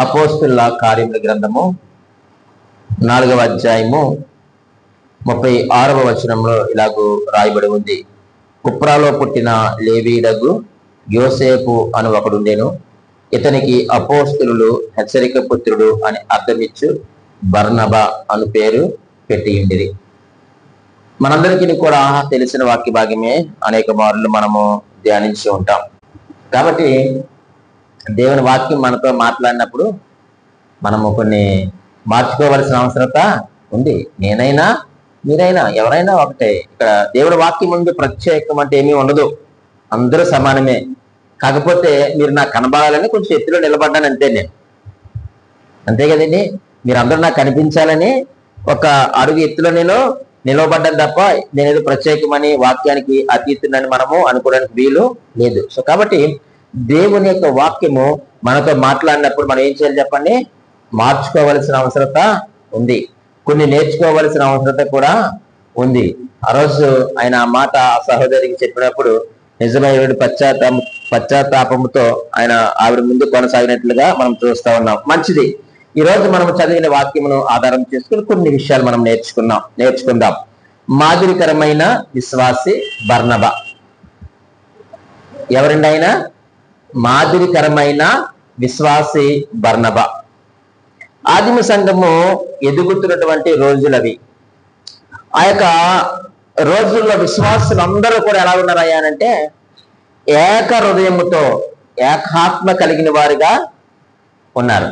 అపోస్తుల కార్యముల గ్రంథము 4వ అధ్యాయము 36వ వచనంలో ఇలాగూ రాయబడి ఉంది. కుప్రాలో పుట్టిన లేవీయుడగు యోసేపు అను ఒకడుండెను. ఇతనికి అపోస్తులు హెచ్చరిక పుత్రుడు అని అర్థమిచ్చు బర్నబా అను పేరు పెట్టియుండిరి. మనందరికీ కూడా తెలిసిన వాక్య భాగమే అనేక మార్లు మనము ధ్యానించి ఉంటాం. కాబట్టి దేవుని వాక్యం మనతో మాట్లాడినప్పుడు మనము కొన్ని మార్చుకోవలసిన అవసరత ఉంది. నేనైనా మీరైనా ఎవరైనా ఒకటే. ఇక్కడ దేవుడి వాక్యం ముందు ప్రత్యేకం అంటే ఏమీ ఉండదు, అందరూ సమానమే. కాకపోతే మీరు నాకు కనబడాలని కొంచెం ఎత్తులో నిలబడ్డాను అంతే. నేను అంతే కదండి, మీరు అందరూ నాకు కనిపించాలని ఒక అడుగు ఎత్తులో నేను నిలవబడ్డాను తప్ప నేనేదో ప్రత్యేకమని వాక్యానికి అతీతునని మనము అనుకోవడానికి వీలు లేదు. సో కాబట్టి దేవుని యొక్క వాక్యము మనతో మాట్లాడినప్పుడు మనం ఏం చేయాలి చెప్పండి? మార్చుకోవలసిన అవసరత ఉంది, కొన్ని నేర్చుకోవలసిన అవసరత కూడా ఉంది. ఆ రోజు ఆయన ఆ మాట సహోదరికి చెప్పినప్పుడు నిజమైన పశ్చాత్తాపముతో ఆయన ఆవిడ ముందు కొనసాగినట్లుగా మనం చూస్తా ఉన్నాం. మంచిది. ఈ రోజు మనం చదివిన వాక్యమును ఆధారం చేసుకుని కొన్ని విషయాలు మనం నేర్చుకుందాం. మాదిరికరమైన విశ్వాసి బర్నబా. ఎవరండి ఆయన? మాదిరికరమైన విశ్వాసి బర్నబా. ఆదిమ సంఘము ఎదుగుతున్నటువంటి రోజులవి. ఆ యొక్క రోజుల్లో విశ్వాసులు అందరూ కూడా ఎలా ఉన్నారయ్యా అంటే ఏక హృదయముతో ఏకాత్మ కలిగిన వారిగా ఉన్నారు.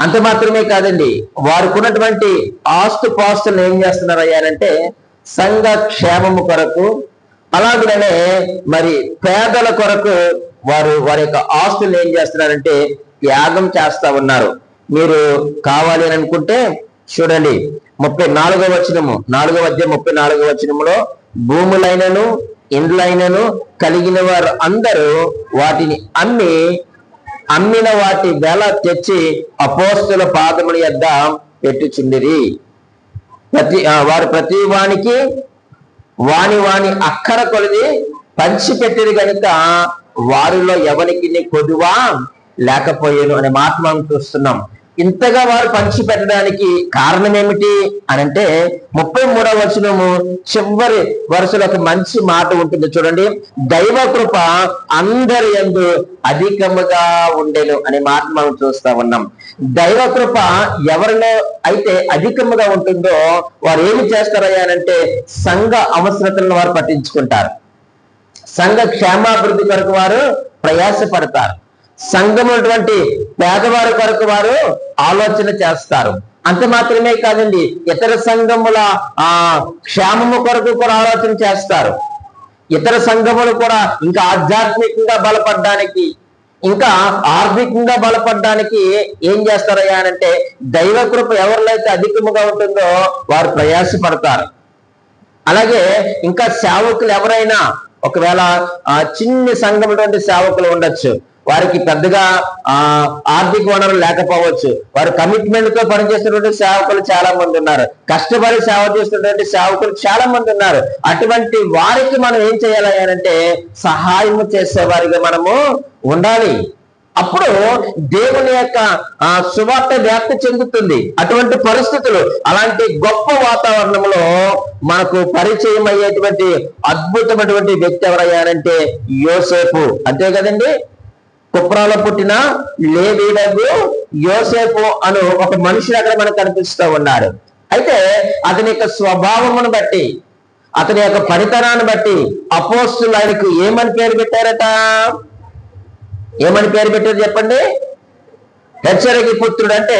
అంత మాత్రమే కాదండి, వారికి ఉన్నటువంటి ఆస్తుపాస్తులను ఏం చేస్తున్నారయ్యా అంటే సంఘ క్షేమము కొరకు, అలాగనే మరి పేదల కొరకు వారి యొక్క ఆస్తులు ఏం చేస్తున్నారంటే యాగం చేస్తా ఉన్నారు. మీరు కావాలి అని అనుకుంటే చూడండి 34వ వచనము, 4వ అధ్యాయం 34వ వచనములో భూములైనను ఇండ్లైనను కలిగిన వారు అందరూ వాటిని అమ్మిన వాటి వెల తెచ్చి అపోస్తుల పాదముల యొద్ద పెట్టుచుండిరి. వారు ప్రతి వానికి వాని అక్కర కొలిది పంచి పెట్టిరు కనుక వారిలో ఎవరికి కొదువా లేకపోయాను అనే మాట మనం చూస్తున్నాం. ఇంతగా వారు పంచి పెట్టడానికి కారణం ఏమిటి అని అంటే 33వ వచనము చివరి వరుసలో ఒక మంచి మాట ఉంటుంది చూడండి. దైవ కృప అందరి యందు అధికముగా ఉండెను అనే మాట మనం చూస్తా ఉన్నాం. దైవ కృప ఎవరిలో అయితే అధికముగా ఉంటుందో వారు ఏమి చేస్తారయ్యానంటే సంఘ అవసరతలను వారు పట్టించుకుంటారు, సంఘ క్షేమాభివృద్ధి కొరకు వారు ప్రయాసపడతారు, సంఘం ఉన్నటువంటి పేదవారి కొరకు వారు ఆలోచన చేస్తారు. అంత మాత్రమే కాదండి, ఇతర సంఘముల క్షేమము కొరకు కూడా ఆలోచన చేస్తారు. ఇతర సంఘములు కూడా ఇంకా ఆధ్యాత్మికంగా బలపడడానికి, ఇంకా ఆర్థికంగా బలపడడానికి ఏం చేస్తారయ్యా అంటే దైవ కృప ఎవరిలో అయితే అధికముగా ఉంటుందో వారు ప్రయాసపడతారు. అలాగే ఇంకా సేవకులు ఎవరైనా ఒకవేళ చిన్ని సంఘం సేవకులు ఉండొచ్చు, వారికి పెద్దగా ఆర్థిక వనరులు లేకపోవచ్చు, వారు కమిట్మెంట్ తో పనిచేస్తున్నటువంటి సేవకులు చాలా మంది ఉన్నారు, కష్టపడి సేవ చేస్తున్నటువంటి సేవకులు చాలా మంది ఉన్నారు. అటువంటి వారికి మనం ఏం చేయాలి అంటే సహాయం చేసేవారిగా మనము ఉండాలి. అప్పుడు దేవుని యొక్క సువార్త వ్యాప్తి చెందుతుంది. అటువంటి పరిస్థితులు, అలాంటి గొప్ప వాతావరణంలో మనకు పరిచయం అయ్యేటువంటి అద్భుతమైనటువంటి వ్యక్తి ఎవరయ్యారంటే యోసేపు. అంతే కదండి, కుప్రాలో పుట్టిన లేవీయుడగు యోసేపు అను ఒక మనుషుడు అక్కడ మనకు కనిపిస్తూ ఉన్నాడు. అయితే అతని యొక్క స్వభావమును బట్టి, అతని యొక్క పనితనాన్ని బట్టి అపోస్తులు ఆయనకు ఏమని పేరు పెట్టారట? ఏమని పేరు పెట్టారు చెప్పండి? హెచ్చరిక పుత్రుడు అంటే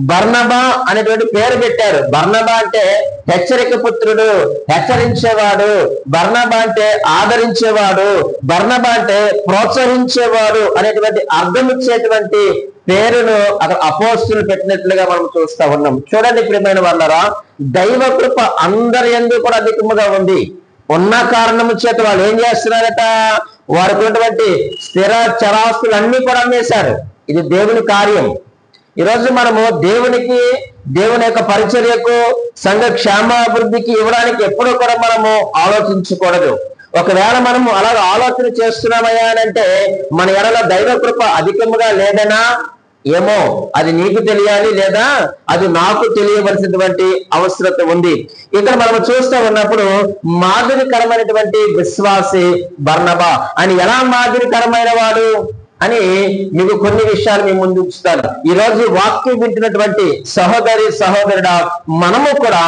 బర్నబా అనేటువంటి పేరు పెట్టారు. బర్నబా అంటే హెచ్చరిక పుత్రుడు, హెచ్చరించేవాడు. బర్నబా అంటే ఆదరించేవాడు. బర్నబా అంటే ప్రోత్సహించేవాడు అనేటువంటి అర్థం ఇచ్చేటువంటి పేరును అక్కడ అపోస్తులు పెట్టినట్లుగా మనం చూస్తా ఉన్నాం. చూడండి ప్రియమైన వాళ్ళరా, దైవ కృప అందరి యందు కూడా అధికముగా ఉంది. ఉన్న కారణము చేత వాళ్ళు ఏం చేస్తున్నారట? వారికి ఉన్నటువంటి స్థిర చరాస్తులు అన్ని కూడా అమ్మేశారు. ఇది దేవుని కార్యం. ఈరోజు మనము దేవుని యొక్క పరిచర్యకు, సంఘ క్షేమాభివృద్ధికి ఇవ్వడానికి ఎప్పుడూ కూడా మనము ఆలోచించకూడదు. ఒకవేళ మనము అలాగ ఆలోచన చేస్తున్నామయ్యా అంటే మన ఎడల దైవ కృప అధికముగా లేదనా ఏమో అది నీకు తెలియాలి, లేదా అది నాకు తెలియవలసినటువంటి అవసరత ఉంది. ఇక్కడ మనం చూస్తూ ఉన్నప్పుడు మాదిరికరమైనటువంటి విశ్వాసి బర్నబా అని. ఎలా మాదిరికరమైన వాడు అని మీకు కొన్ని విషయాలు మీ ముందు ఉంచుతాను. ఈ రోజు వాక్యం వింటున్నటువంటి సహోదరి సహోదరుడా, మనము కూడా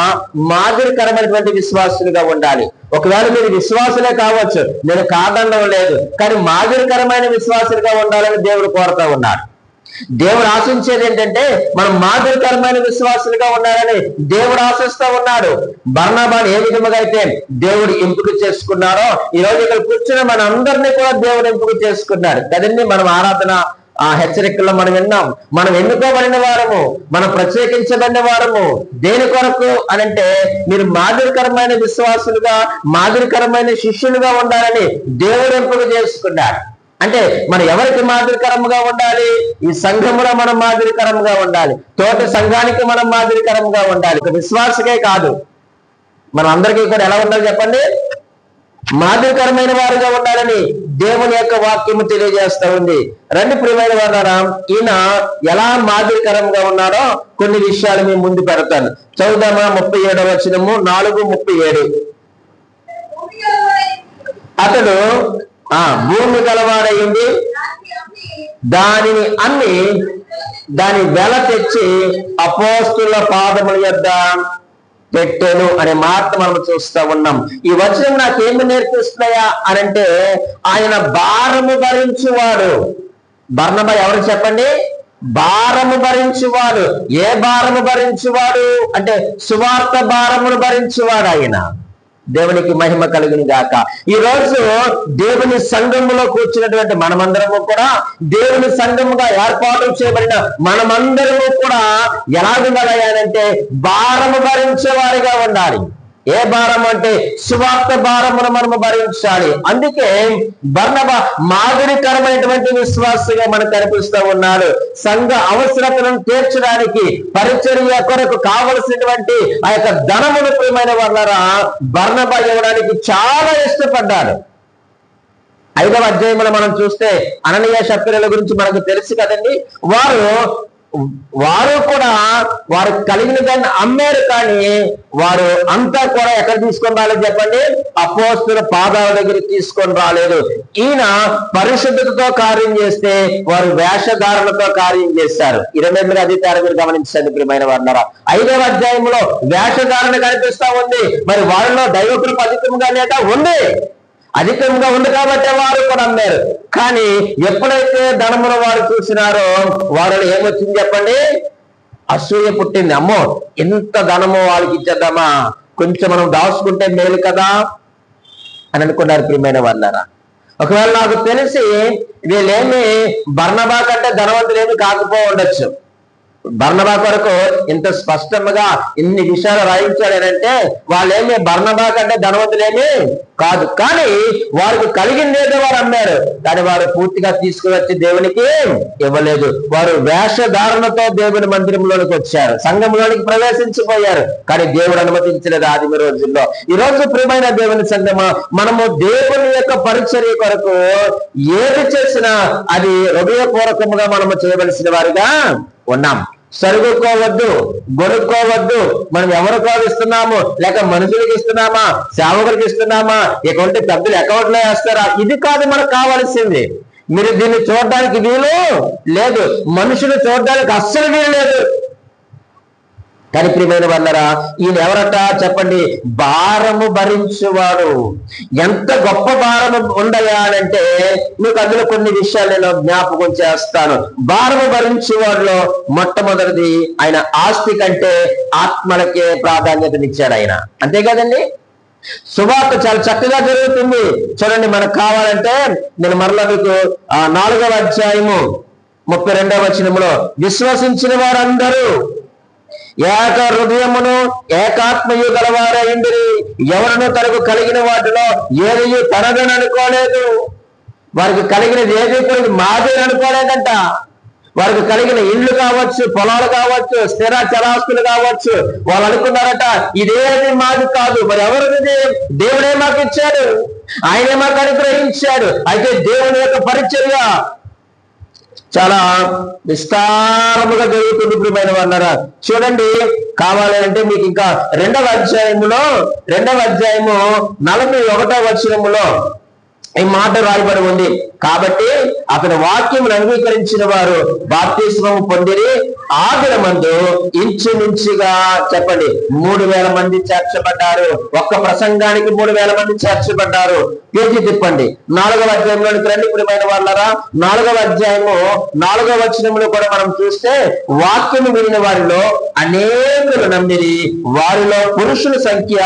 మాదిరికరమైనటువంటి విశ్వాసులుగా ఉండాలి. ఒకవేళ మీరు విశ్వాసులే కావచ్చు, నేను కాదనడం లేదు, కానీ మాదిరికరమైన విశ్వాసులుగా ఉండాలని దేవుడు కోరుతా ఉన్నాడు. దేవుడు ఆశించేది ఏంటంటే మనం మాదిరికరమైన విశ్వాసులుగా ఉండాలని దేవుడు ఆశిస్తూ ఉన్నాడు. బర్నబాను ఏ విధముగా అయితే దేవుడు ఎంపిక చేసుకున్నారో, ఈ రోజు ఇక్కడ కూర్చున్న మన అందరినీ కూడా దేవుడు ఎంపిక చేసుకున్నాడు కదండి. మనం ఆరాధన హెచ్చరికల్లో మనం విన్నాం, మనం ఎన్నుకోబడిన వారము, మనం ప్రత్యేకించబడిన వారము. దేని కొరకు అనంటే మీరు మాదిరికరమైన విశ్వాసులుగా, మాదిరికరమైన శిష్యులుగా ఉండాలని దేవుడు ఎంపిక చేసుకున్నాడు. అంటే మనం ఎవరికి మాదిరికరంగా ఉండాలి? ఈ సంఘములో మనం మాదిరికరంగా ఉండాలి, తోటి సంఘానికి మనం మాదిరికరంగా ఉండాలి. విశ్వాసకే కాదు, మనం అందరికీ కూడా ఎలా ఉండాలి చెప్పండి? మాదిరికరమైన వారుగా ఉండాలని దేవుని యొక్క వాక్యము తెలియజేస్తా ఉంది. రండి ప్రియమైన వారులారా, ఈయన ఎలా మాదిరికరంగా ఉన్నారో కొన్ని విషయాలు మేము ముందు పెడతాను. చదువుదామా? 37వ వచనము, 4:37. అతడు భూమి గలవాడయింది, దానిని అమ్మి దాని వెల తెచ్చి అపోస్తుల పాదముల యొద్ద పెట్టెను అనే మాట మనం చూస్తా ఉన్నాం. ఈ వచనం నాకేమి నేర్పిస్తున్నాయా అనంటే, ఆయన భారము భరించువాడు. బర్నబా ఎవరు చెప్పండి? భారము భరించువాడు. ఏ భారము భరించువాడు అంటే సువార్త భారమును భరించువాడు ఆయన. దేవునికి మహిమ కలుగును గాక. ఈ రోజు దేవుని సంఘములో కూర్చున్నటువంటి మనమందరము కూడా, దేవుని సంఘముగా ఏర్పాటు చేయబడిన మనమందరము కూడా ఎలాగుండాలంటే భారము భరించే వారిగా ఉండాలి. ఏ భారం అంటే సువార్త భారమును మనము భరించాలి. అందుకే బర్నబా మాదిరికరమైనటువంటి విశ్వాసగా మనకు కనిపిస్తూ ఉన్నాడు. సంఘ అవసరతలను తీర్చడానికి, పరిచర్య కొరకు కావలసినటువంటి ఆ యొక్క ధనమును ప్రియమైన వాళ్ళరా బర్నబా ఇవ్వడానికి చాలా ఇష్టపడ్డాడు. 5వ అధ్యాయంలో మనం చూస్తే అననీయ సప్ఫీరుల గురించి మనకు తెలుసు కదండి. వారు కూడా వారు కలిగిన దాన్ని అమ్మారు, కానీ వారు అంతా కూడా ఎక్కడ తీసుకొని రాలేదు చెప్పండి? అపోస్తుల పాదాల దగ్గర తీసుకొని రాలేదు. ఈయన పరిశుద్ధతతో కార్యం చేస్తే వారు వేషధారణతో కార్యం చేశారు. 28వ అధికారం మీరు గమనించండి ప్రియమైన వారులారా. 5వ అధ్యాయంలో వేషధారణ కనిపిస్తా ఉంది. మరి వారిలో దైవకృప అధికంగా లేదా? ఉంది, అధికంగా ఉంది కాబట్టి వారు కూడా అమ్మారు. కానీ ఎప్పుడైతే ధనమును వారు చూసినారో వారిలో ఏమొచ్చింది చెప్పండి? అసూయ పుట్టింది. అమ్మో, ఎంత ధనము వాళ్ళకి ఇచ్చేద్దామా, కొంచెం మనం దాచుకుంటే మేలు కదా అని అనుకున్నారు ప్రియమైన వాళ్ళారా. ఒకవేళ నాకు తెలిసి వీళ్ళేమి బర్నబా కంటే ధనవంతులేమి కాకపో ఉండొచ్చు. బర్నబా కొరకు ఇంత స్పష్టంగా ఇన్ని విషయాలు రాయించాడనంటే వాళ్ళేమి బర్నబా కంటే ధనవంతులేమి కాదు, కానీ వారికి కలిగిందేదో వారు అమ్మారు, కానీ వారు పూర్తిగా తీసుకువచ్చి దేవునికి ఇవ్వలేదు. వారు వేషధారణతో దేవుని మందిరంలోనికి వచ్చారు, సంఘంలోనికి ప్రవేశించిపోయారు, కానీ దేవుడు అనుమతించలేదు ఆదిమ రోజుల్లో. ఈ రోజు ప్రియమైన దేవుని సంఘమా, మనము దేవుని యొక్క పరిచర్య కొరకు ఏది చేసినా అది హృదయపూర్వకముగా మనము చేయవలసిన వారిగా ఉన్నాం. సరుగుకోవద్దు, గొనుక్కోవద్దు. మనం ఎవరికో ఇస్తున్నాము, లేక మనుషులకి ఇస్తున్నామా, సేవకులకి ఇస్తున్నామా, ఇటువంటి పెద్దలు అకౌంట్లో వేస్తారా, ఇది కాదు మనకు కావాల్సింది. మీరు దీన్ని చూడడానికి వీలు లేదు, మనుషులు చూడడానికి అస్సలు వీలు లేదు. కానీ ప్రియమైన వాళ్ళరా, ఈయన ఎవరట చెప్పండి? భారము భరించువాడు. ఎంత గొప్ప భారము ఉండయా అంటే మీకు అందులో కొన్ని విషయాలు నేను జ్ఞాపకం చేస్తాను. భారము భరించేవాడిలో మొట్టమొదటిది ఆయన ఆస్తి కంటే ఆత్మలకే ప్రాధాన్యతనిచ్చాడు ఆయన. అంతే కదండి. సువార్త చాలా చక్కగా జరుగుతుంది. చూడండి, మనకు కావాలంటే నేను మరలా మీకు 4వ అధ్యాయము 32వ వచనములో, విశ్వసించిన వారందరూ ఏక హృదయమును ఏకాత్మయు గలవారైందిరి, ఎవరినో తనకు కలిగిన వాటిలో ఏది తనదని అనుకోలేదు. వారికి కలిగినది ఏది కూడా మాదే అనుకోలేదంట. వారికి కలిగిన ఇళ్ళు కావచ్చు, పొలాలు కావచ్చు, స్థిర చరాస్తులు కావచ్చు, వాళ్ళు అనుకున్నారట ఇదేది మాది కాదు. మరి ఎవరిది? దేవుడే మాకు ఇచ్చాడు, ఆయనే మాకు అనుగ్రహించాడు. అయితే దేవుని యొక్క పరిచర్య చాలా విస్తారముగా జరుగుతుంది ప్రియమైన వాళ్ళరా. చూడండి, కావాలంటే మీకు ఇంకా 2వ అధ్యాయము 41వ వచనములో ఈ మాట రాయబడి ఉంది. కాబట్టి అతని వాక్యం అంగీకరించిన వారు బాప్తిస్మము పొందిరి. ఆ దినమందు ఇంచుమించుగా చెప్పండి 3000 మంది చేర్చబడ్డారు. ఒక్క ప్రసంగానికి 3000 మంది చేర్చబడ్డారు. పేజీ తిప్పండి, 4వ అధ్యాయంలోనికి రండి ప్రియమైన వాళ్ళరా. 4వ అధ్యాయము 4వ వచనంలో కూడా మనం చూస్తే వాక్యము వినిన వారిలో అనేకులు నమ్మిరి. వారిలో పురుషుల సంఖ్య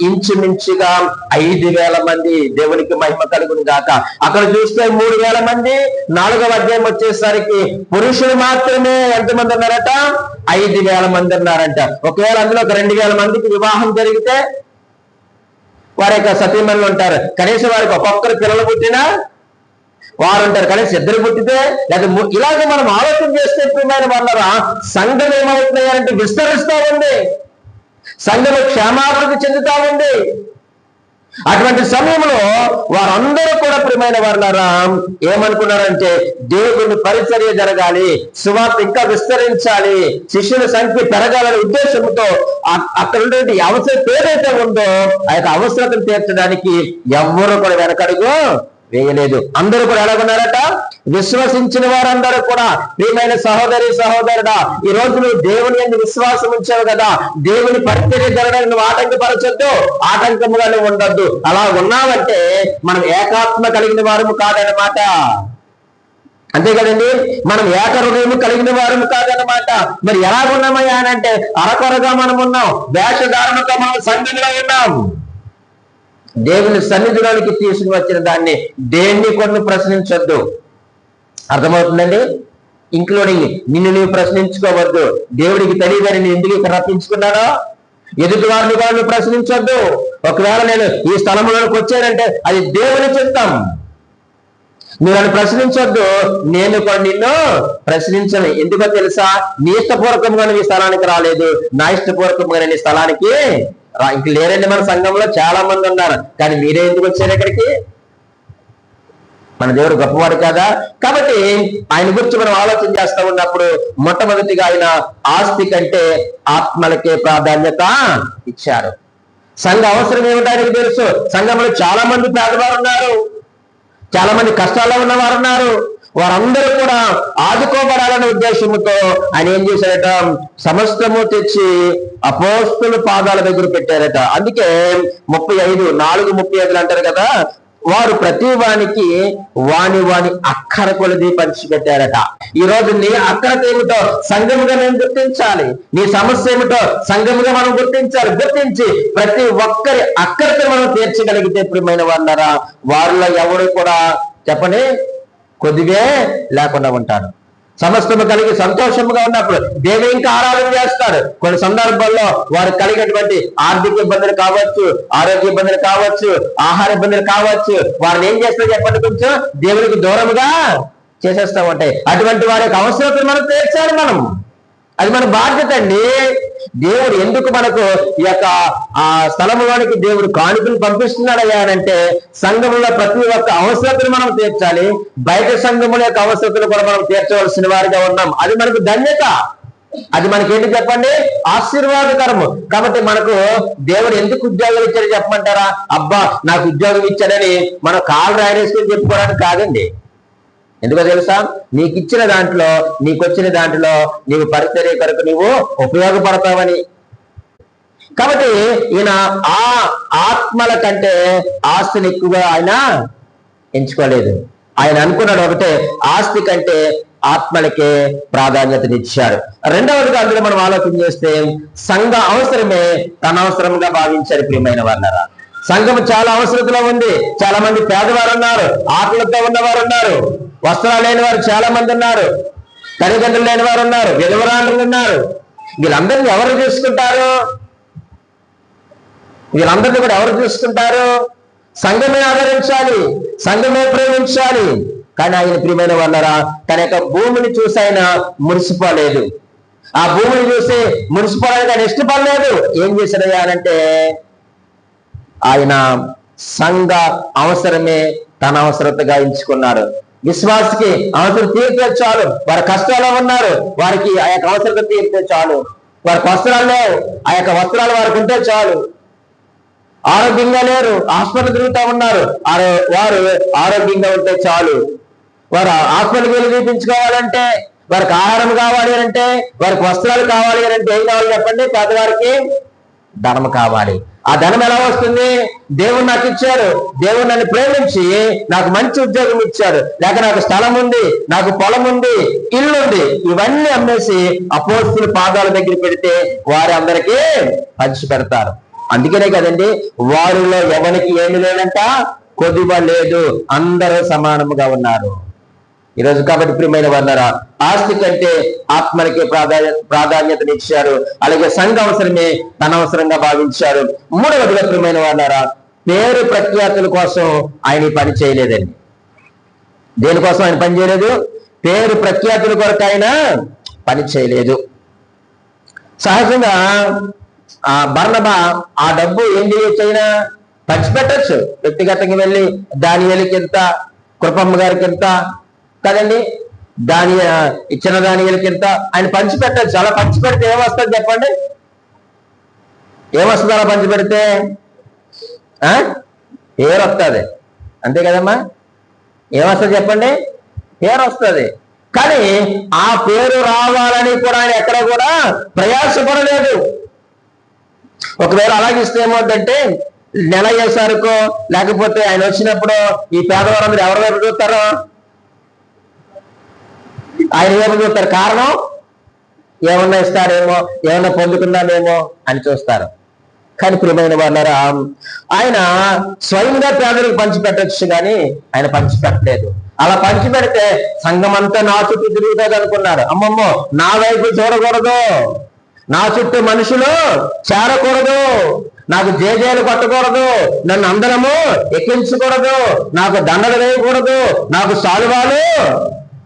ఇంచుమించుగా 5000 మంది. దేవునికి మహిమ కలుగును గాక. అక్కడ చూస్తే 3000 మంది. 4వ అధ్యాయం వచ్చేసరికి పురుషులు మాత్రమే ఎంతమంది ఉన్నారట? 5000 మంది ఉన్నారంట. ఒకవేళ అందులో ఒక 2000 మందికి వివాహం జరిగితే వారి యొక్క సతీమణులు ఉంటారు. కనీసం వారికి ఒక్కొక్కరు పిల్లలు పుట్టినా వారు ఉంటారు. కనీసం 2 పుట్టితే లేదా ఇలాగే మనం ఆలోచన చేస్తే ప్రియమైన వాళ్ళరా, సంఘం ఏమవుతున్నాయంటే విస్తరిస్తూ ఉంది, సంఘం క్షేమాభివృద్ధి చెందుతా ఉంది. అటువంటి సమయంలో వారందరూ కూడా ప్రియమైన వాళ్ళారా ఏమనుకున్నారంటే దేవుని పరిచర్య జరగాలి, సువార్త ఇంకా విస్తరించాలి, శిష్యుల సంఖ్య పెరగాలనే ఉద్దేశంతో అక్కడ ఉండే అవసరం ఏదైతే ఉందో ఆ యొక్క అవసరతను తీర్చడానికి ఎవ్వరూ కూడా వెనకడుగు వేయలేదు. అందరూ కూడా ఎలాగున్నారట? విశ్వసించిన వారందరూ కూడా. ప్రియమైన సహోదరి సహోదరుడా, ఈ రోజు నువ్వు దేవుని యందు విశ్వాసం ఉంచావు కదా, దేవుని పరిచర్య జరగడానికి నువ్వు ఆటంకపరచొద్దు, ఆటంకముగానే ఉండొద్దు. అలా ఉన్నావంటే మనం ఏకాత్మ కలిగిన వారము కాదన్నమాట. అంతే కదండి, మనం ఏక హృదయము కలిగిన వారము కాదన్నమాట. మరి ఎలాగున్నామయ్యా అని అంటే అరకొరగా మనం ఉన్నాం, వేషధారణతో మనం సంఘంలో ఉన్నాం. దేవుని సన్నిధిలోనికి తీసుకుని వచ్చిన దాన్ని దేన్ని కొన్ని ప్రశ్నించొద్దు. అర్థమవుతుందండి? ఇంక్లూడింగ్ నిన్ను నీవు ప్రశ్నించుకోవద్దు. దేవుడికి తెలియదని నేను ఎందుకు ఇక్కడ రప్పించుకున్నానో ఎదుటి వారిని కూడా నువ్వు ప్రశ్నించొద్దు. ఒకవేళ నేను ఈ స్థలంలోకి వచ్చానంటే అది దేవుని చిత్తం, నువ్వు నన్ను ప్రశ్నించొద్దు, నేను కూడా నిన్ను ప్రశ్నించను. ఎందుకో తెలుసా? నీ ఇష్టపూర్వకంగా నీ స్థలానికి రాలేదు, నా ఇష్టపూర్వకంగా నీ స్థలానికి ఇంక లేరండి. మన సంఘంలో చాలా మంది ఉన్నారు, కానీ మీరే ఎందుకు వచ్చారు ఇక్కడికి? మన దేవుడు గొప్పవాడు కదా. కాబట్టి ఆయన గురించి మనం ఆలోచన చేస్తా ఉన్నప్పుడు మొట్టమొదటిగా ఆయన ఆస్తి కంటే ఆత్మలకే ప్రాధాన్యత ఇచ్చారు. సంఘ అవసరం ఏమిటానికి తెలుసు. సంఘంలో చాలా మంది పేదవారు ఉన్నారు, చాలా మంది కష్టాల్లో ఉన్నవారు ఉన్నారు. వారందరూ కూడా ఆదుకోబడాలనే ఉద్దేశంతో ఆయన ఏం చేశారట? సమస్తము తెచ్చి అపోస్తుల పాదాల దగ్గర పెట్టారట. అందుకే 4:35 అంటారు కదా, వారు ప్రతి వానికి వాని అక్కర కొలది పంచిపెట్టారట. ఈ రోజు నీ అక్కరత ఏమిటో సంఘముగా నేను గుర్తించాలి, నీ సమస్య ఏమిటో సంఘముగా మనం గుర్తించి ప్రతి ఒక్కరి అక్కరతను మనం తీర్చగలిగితే ప్రియమైన వాళ్ళరా, వారిలో ఎవరు కూడా చెప్పని కొద్దిగా లేకుండా ఉంటారు. సమస్తము కలిగి సంతోషముగా ఉన్నప్పుడు దేవుని ఇంకా ఆరాధన చేస్తారు. కొన్ని సందర్భాల్లో వారికి కలిగినటువంటి ఆర్థిక ఇబ్బందులు కావచ్చు, ఆరోగ్య ఇబ్బందులు కావచ్చు, ఆహార ఇబ్బందులు కావచ్చు, వారిని ఏం చేస్తారు చెప్పండి? కొంచెం దేవునికి దూరముగా చేసేస్తా ఉంటాయి. అటువంటి వారి యొక్క అవసరతను మనం తీర్చాలి. అది మన బాధ్యత అండి. దేవుడు ఎందుకు మనకు ఈ యొక్క స్థలంలోనికి దేవుడు కానుకలు పంపిస్తున్నాడు అయ్యానంటే సంఘంలో ప్రతి ఒక్క అవసరతను మనం తీర్చాలి. బయట సంఘముల యొక్క అవసరతను కూడా మనం తీర్చవలసిన వారిగా ఉన్నాం. అది మనకు ధన్యత, అది మనకేంటి చెప్పండి? ఆశీర్వాదకరము. కాబట్టి మనకు దేవుడు ఎందుకు ఉద్యోగం ఇచ్చాడు చెప్పమంటారా? అబ్బా నాకు ఉద్యోగం ఇచ్చాడని మనం కాళ్ళు రాయరేసుకొని చెప్పుకోవడానికి కాదండి. ఎందుకో తెలుసా? నీకు ఇచ్చిన దాంట్లో, నీకు వచ్చిన దాంట్లో నీవు పరిచర్య కొరకు నీవు ఉపయోగపడతావని. కాబట్టి ఈయన ఆ ఆత్మల కంటే ఆస్తిని ఎక్కువగా ఆయన ఎంచుకోలేదు. ఆయన అనుకున్నాడు ఒకటే, ఆస్తి కంటే ఆత్మలకే ప్రాధాన్యతనిచ్చాడు. రెండవదిగా అందులో మనం ఆలోచన చేస్తే సంఘ అవసరమే తన అవసరంగా భావించారు. ప్రియమైన వాళ్ళరా, సంఘం చాలా అవసరతలో ఉంది. చాలా మంది పేదవారు ఉన్నారు, ఆకలితో ఉన్నవారు ఉన్నారు, వస్త్రాలు లేని వారు చాలా మంది ఉన్నారు, తల్లిదండ్రులు లేని వారు ఉన్నారు, విధవరాండ్రులు ఉన్నారు. వీళ్ళందరినీ ఎవరు చూసుకుంటారు? వీళ్ళందరినీ కూడా ఎవరు చూసుకుంటారు? సంఘమే ఆదరించాలి, సంఘమే ప్రేమించాలి. కానీ ఆయన ప్రియమైన వాళ్ళరా తన యొక్క భూమిని చూసి ఆయన మురిసిపోలేదు. ఆ భూమిని చూసి మురిసిపోవడానికి ఆయన ఇష్టపడలేదు. ఏం చేశాడయ్యానంటే ఆయన సంఘ అవసరమే తన అవసరతగా ఎంచుకున్నాడు. విశ్వాసకి అవసరం తీరితే చాలు. వారి కష్టాల్లో ఉన్నారు, వారికి ఆ యొక్క అవసరం తీరితే చాలు. వారికి వస్త్రాలు లేవు, ఆ యొక్క వస్త్రాలు వారికి ఉంటే చాలు. ఆరోగ్యంగా లేరు, హాస్పిటల్ తిరుగుతూ ఉన్నారు, వారు ఆరోగ్యంగా ఉంటే చాలు. వారు హాస్పిటల్కి వెళ్ళి చూపించుకోవాలంటే, వారికి ఆహారం కావాలి అంటే, వారికి వస్త్రాలు కావాలి అంటే ఏం కావాలి చెప్పండి? పేదవారికి ధనం కావాలి. ఆ ధనం ఎలా వస్తుంది? దేవుడు నాకు ఇచ్చారు, దేవుడు నన్ను ప్రేమించి నాకు మంచి ఉద్యోగం ఇచ్చాడు, లేక నాకు స్థలం ఉంది, నాకు పొలం ఉంది, ఇల్లు ఉంది, ఇవన్నీ అమ్మేసి అపోస్తుల పాదాల దగ్గర పెడితే వారి అందరికీ పంచి పెడతారు. అందుకనే కదండి, వారిలో ఎవరికి ఏమి లేదంట, కొద్దిగా లేదు, అందరూ సమానముగా ఉన్నారు ఈరోజు. కాబట్టి ప్రియమైన వారులారా, ఆస్తి కంటే ఆత్మలకే ప్రాధాన్యతనిచ్చారు. అలాగే సంఘ అవసరమే తన అవసరంగా భావించారు. మూడవదిగా ప్రియమైన వారులారా, పేరు ప్రఖ్యాతుల కోసం ఆయన పని చేయలేదండి. దేనికోసం ఆయన పని చేయలేదు? పేరు ప్రఖ్యాతుల కొరకు ఆయన పని చేయలేదు. సహజంగా ఆ బర్నబా ఆ డబ్బు ఏం చేయొచ్చు, అయినా పంచిపెట్టచ్చు. వ్యక్తిగతంగా వెళ్ళి దానియేలుకి ఎంత, కృపమ్మ గారికి ఎంత కదండి, ఇచ్చిన దానియేలుకి ఎంత ఆయన పంచిపెట్టచ్చు. అలా పంచిపెడితే ఏమొస్తుంది చెప్పండి? ఏమొస్తుంది అలా పంచిపెడితే? పేరు వస్తుంది, అంతే కదమ్మా. ఏమొస్తుంది చెప్పండి? పేరు వస్తుంది. కానీ ఆ పేరు రావాలని కూడా ఆయన ఎక్కడ కూడా ప్రయాసపడలేదు. ఒకవేళ అలాగిస్తే ఏమవుతుందంటే, నెల చేసారుకో, లేకపోతే ఆయన వచ్చినప్పుడు ఈ పేదవారందరూ ఎవరి వైపు చూస్తారో? ఆయన వైపు చూస్తారు. కారణం ఏమన్నా ఇస్తారేమో, ఏమన్నా పొందుకున్నామేమో అని చూస్తారు. కానీ ప్రియమైన వారులారా, ఆయన స్వయంగా పేదలకు పంచిపెట్టచ్చు, కానీ ఆయన పంచిపెట్టలేదు. అలా పంచిపెడితే సంఘం అంతా నా చుట్టూ తిరుగుతుంది అనుకున్నారు. అమ్మమ్మో, నా వైపు చూడకూడదు, నా చుట్టూ మనుషులు చేరకూడదు, నాకు జేజేలు కొట్టకూడదు, నన్ను అందరము ఎక్కించకూడదు, నాకు దండలు వేయకూడదు, నాకు సాలువాలు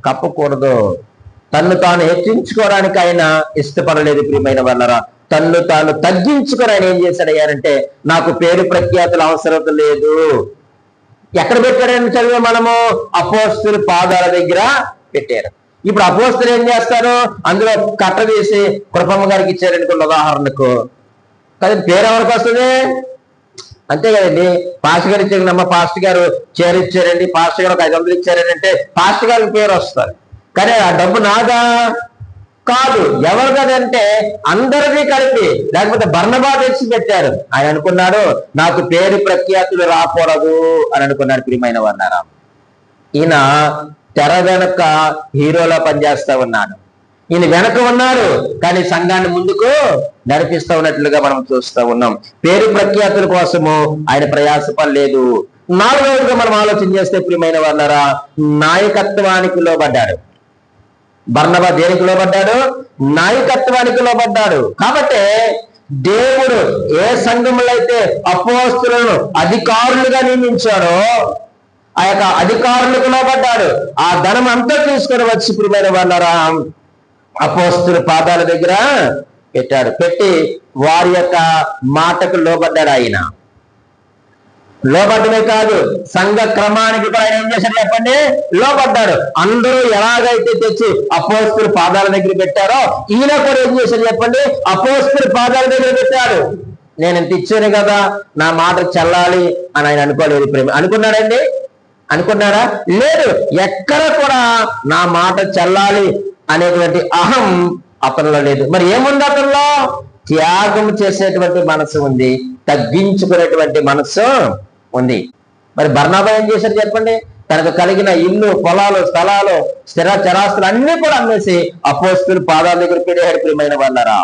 కప్పకూడదు. తన్ను తాను హెచ్చించుకోవడానికి ఆయన ఇష్టపడలేదు. ప్రియమైన వాళ్ళరా, తన్ను తాను తగ్గించుకొని ఆయన ఏం చేశాడయ్యారంటే, నాకు పేరు ప్రఖ్యాతులు అవసరం లేదు. ఎక్కడ పెట్టాడని చదివే మనము? అపోస్తుల పాదాల దగ్గర పెట్టారు. ఇప్పుడు అపోస్తులు ఏం చేస్తారు? అందులో కట్ట తీసి కృపమ్మ గారికి ఇచ్చారనుకున్న ఉదాహరణకు. కానీ పేరు ఎవరికి వస్తుంది? అంతే కదండి. పాస్టర్ గారు ఇచ్చారమ్మ, పాస్టర్ గారు చీర ఇచ్చారండి, పాస్టర్ గారు ఒక 500 ఇచ్చారంటే పాస్టర్ గారికి పేరు వస్తుంది. కానీ ఆ డబ్బు నాదా కాదు. ఎవరు కదంటే అందరినీ కలిపి, లేకపోతే బర్నబా తెచ్చి పెట్టారు. ఆయన అనుకున్నాడు, నాకు పేరు ప్రఖ్యాతులు రాకూడదు అని అనుకున్నాడు. ప్రియమైన వారులారా, ఈయన తెర వెనక హీరోలా పనిచేస్తా ఉన్నాడు. ఈయన వెనక ఉన్నాడు, కానీ సంఘాన్ని ముందుకు నడిపిస్తా ఉన్నట్లుగా మనం చూస్తూ ఉన్నాం. పేరు ప్రఖ్యాతుల కోసము ఆయన ప్రయాసపడలేదు. నాలుగవదిగా మనం ఆలోచన చేస్తే ప్రియమైన వారులారా, నాయకత్వానికి లోబడ్డాడు. బర్నబా దేనికి లోబడ్డాడు? నాయకత్వానికి లోబడ్డాడు. కాబట్టి దేవుడు ఏ సంఘములో అయితే అపోస్తులను అధికారులుగా నియమించాడో ఆ యొక్క అధికారులకు లోబడ్డాడు. ఆ ధనం అంతా తీసుకొని వచ్చి ప్రియమైన వారులారా అపోస్తుల పాదాల దగ్గర పెట్టాడు. పెట్టి వారి యొక్క మాటకు లోబడ్డాడు. ఆయన లోబడ్డమే కాదు, సంఘ క్రమానికి కూడా ఆయన ఏం చేశాడు చెప్పండి? లోబడ్డాడు. అందరూ ఎలాగైతే తెచ్చి అపోస్తుల పాదాల దగ్గర పెట్టారో ఈయన కూడా ఏం చేశాడు చెప్పండి? అపోస్తుల పాదాల దగ్గర పెట్టాడు. నేను ఇంత ఇచ్చాను కదా, నా మాట చెల్లాలి అని ఆయన అనుకోలేదు. ప్రేమ అనుకున్నాడండి? అనుకున్నారా? లేదు. ఎక్కడ కూడా నా మాట చెల్లాలి అనేటువంటి అహం అతనిలో లేదు. మరి ఏముంది అతనిలో? త్యాగం చేసేటువంటి మనసు ఉంది, తగ్గించుకునేటువంటి మనసు ఉంది. మరి బర్నబా ఏం చేశారు చెప్పండి? తనకు కలిగిన ఇల్లు, పొలాలు, స్థలాలు, స్థిర చరాస్తులు అన్ని కూడా అమ్మేసి అపోస్తుల పాదాల దగ్గర పెట్టాడు. ప్రియమైన వాళ్ళరా,